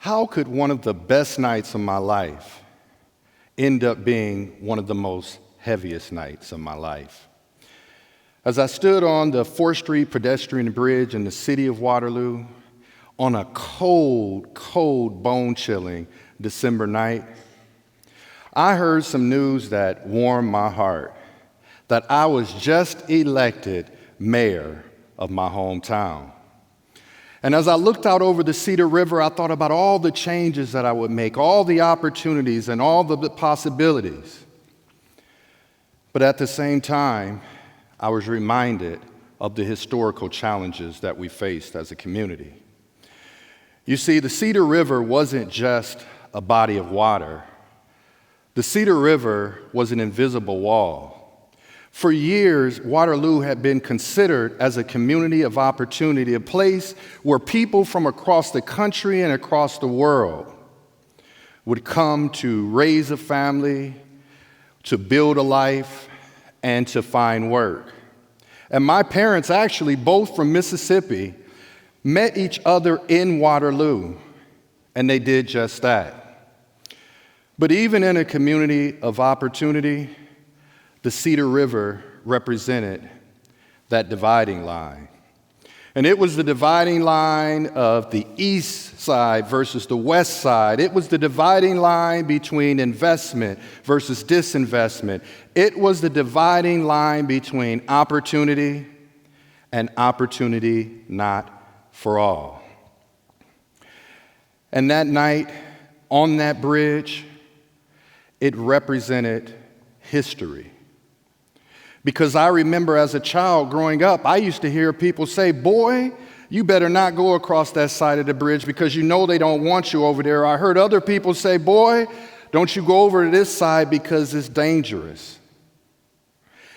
How could one of the best nights of my life end up being one of the most heaviest nights of my life? As I stood on the 4th Street pedestrian bridge in the city of Waterloo on a cold, bone-chilling December night, I heard some news that warmed my heart, that I was just elected mayor of my hometown. And as I looked out over the Cedar River, I thought about all the changes that I would make, all the opportunities and all the possibilities. But at the same time, I was reminded of the historical challenges that we faced as a community. You see, the Cedar River wasn't just a body of water. The Cedar River was an invisible wall. For years, Waterloo had been considered as a community of opportunity, a place where people from across the country and across the world would come to raise a family, to build a life, and to find work. And my parents, actually both from Mississippi, met each other in Waterloo, and they did just that. But even in a community of opportunity, the Cedar River represented that dividing line. And it was the dividing line of the east side versus the west side. It was the dividing line between investment versus disinvestment. It was the dividing line between opportunity and opportunity not for all. And that night, on that bridge, it represented history. Because I remember as a child growing up, I used to hear people say, "Boy, you better not go across that side of the bridge because you know they don't want you over there." I heard other people say, "Boy, don't you go over to this side because it's dangerous."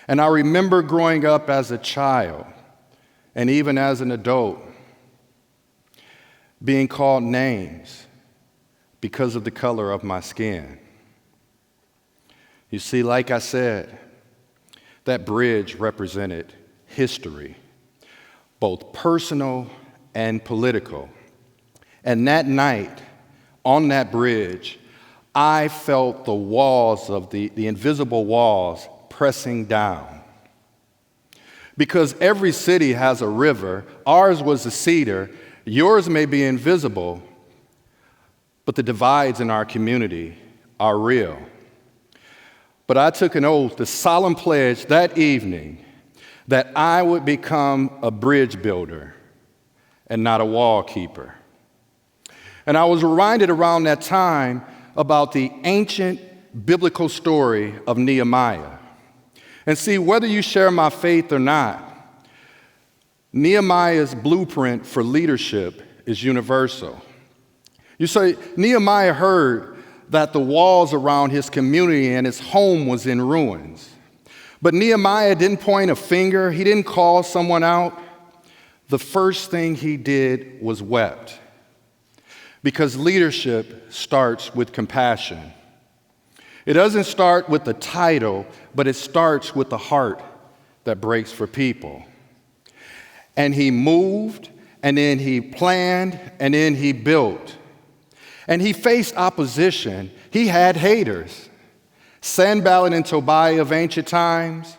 And I remember growing up as a child, and even as an adult, being called names because of the color of my skin. You see, like I said, that bridge represented history, both personal and political. And that night, on that bridge, I felt the walls of the invisible walls pressing down. Because every city has a river. Ours was the Cedar. Yours may be invisible, but the divides in our community are real. But I took an oath, a solemn pledge that evening, that I would become a bridge builder and not a wall keeper. And I was reminded around that time about the ancient biblical story of Nehemiah. And see, whether you share my faith or not, Nehemiah's blueprint for leadership is universal. You say, Nehemiah heard that the walls around his community and his home was in ruins. But Nehemiah didn't point a finger. He didn't call someone out. The first thing he did was wept. Because leadership starts with compassion. It doesn't start with the title, but it starts with the heart that breaks for people. And he moved, and then he planned, and then he built. And he faced opposition. He had haters. Sanballat and Tobiah of ancient times,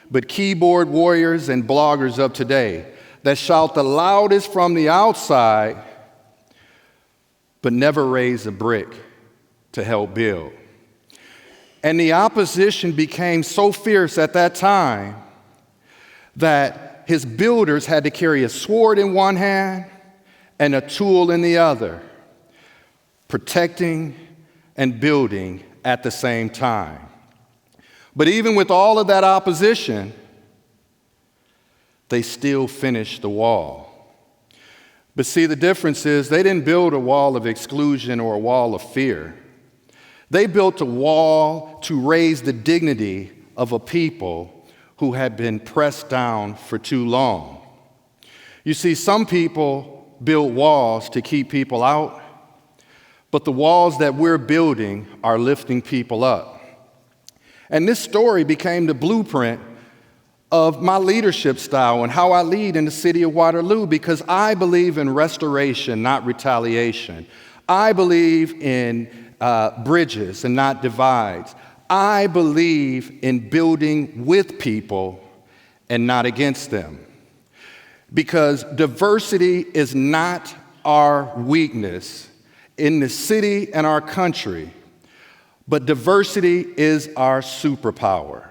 but keyboard warriors and bloggers of today that shout the loudest from the outside, but never raise a brick to help build. And the opposition became so fierce at that time that his builders had to carry a sword in one hand and a tool in the other, protecting and building at the same time. But even with all of that opposition, they still finished the wall. But see, the difference is they didn't build a wall of exclusion or a wall of fear. They built a wall to raise the dignity of a people who had been pressed down for too long. You see, some people build walls to keep people out, but the walls that we're building are lifting people up. And this story became the blueprint of my leadership style and how I lead in the city of Waterloo, because I believe in restoration, not retaliation. I believe in bridges and not divides. I believe in building with people and not against them. Because diversity is not our weakness in the city and our country, but diversity is our superpower.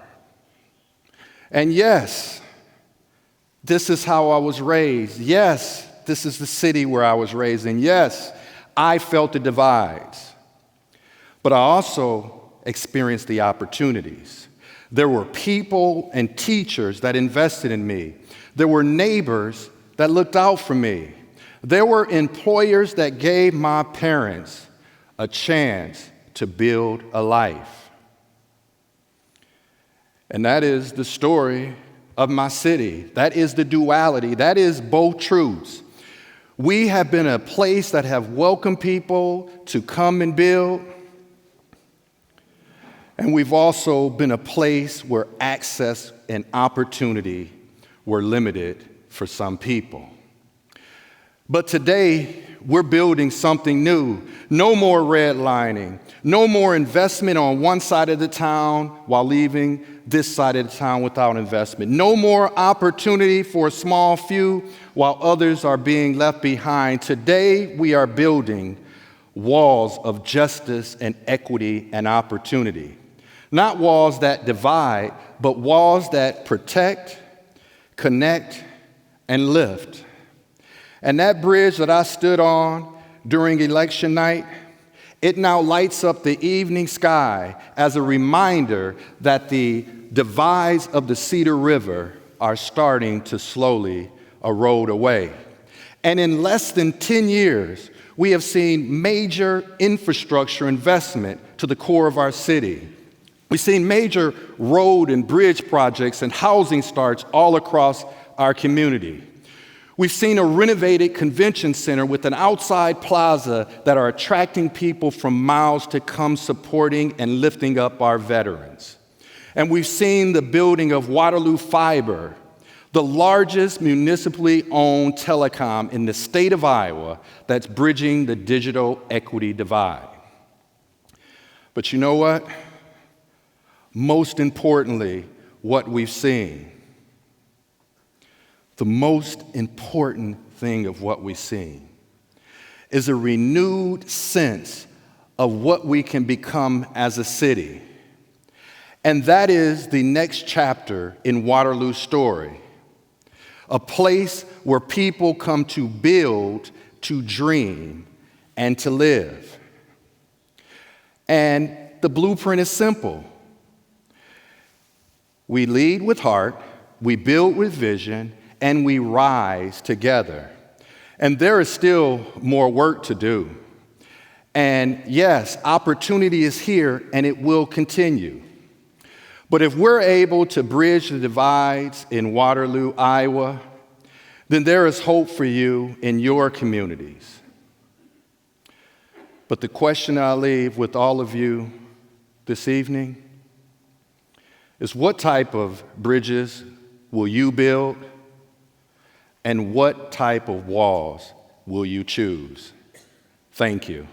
And yes, this is how I was raised. Yes, this is the city where I was raised in. Yes, I felt the divides, but I also experienced the opportunities. There were people and teachers that invested in me. There were neighbors that looked out for me. There were employers that gave my parents a chance to build a life. And that is the story of my city. That is the duality. That is both truths. We have been a place that have welcomed people to come and build. And we've also been a place where access and opportunity were limited for some people. But today, we're building something new. No more redlining. No more investment on one side of the town while leaving this side of the town without investment. No more opportunity for a small few while others are being left behind. Today, we are building walls of justice and equity and opportunity. Not walls that divide, but walls that protect, connect, and lift. And that bridge that I stood on during election night, it now lights up the evening sky as a reminder that the divides of the Cedar River are starting to slowly erode away. And in less than 10 years, we have seen major infrastructure investment to the core of our city. We've seen major road and bridge projects and housing starts all across our community. We've seen a renovated convention center with an outside plaza that are attracting people from miles to come supporting and lifting up our veterans. And we've seen the building of Waterloo Fiber, the largest municipally owned telecom in the state of Iowa that's bridging the digital equity divide. But you know what? Most importantly, what we've seen, the most important thing of what we've seen is a renewed sense of what we can become as a city. And that is the next chapter in Waterloo's story, a place where people come to build, to dream, and to live. And the blueprint is simple. We lead with heart, we build with vision, and we rise together. And there is still more work to do. And yes, opportunity is here and it will continue. But if we're able to bridge the divides in Waterloo, Iowa, then there is hope for you in your communities. But the question I leave with all of you this evening is, what type of bridges will you build? And what type of walls will you choose? Thank you.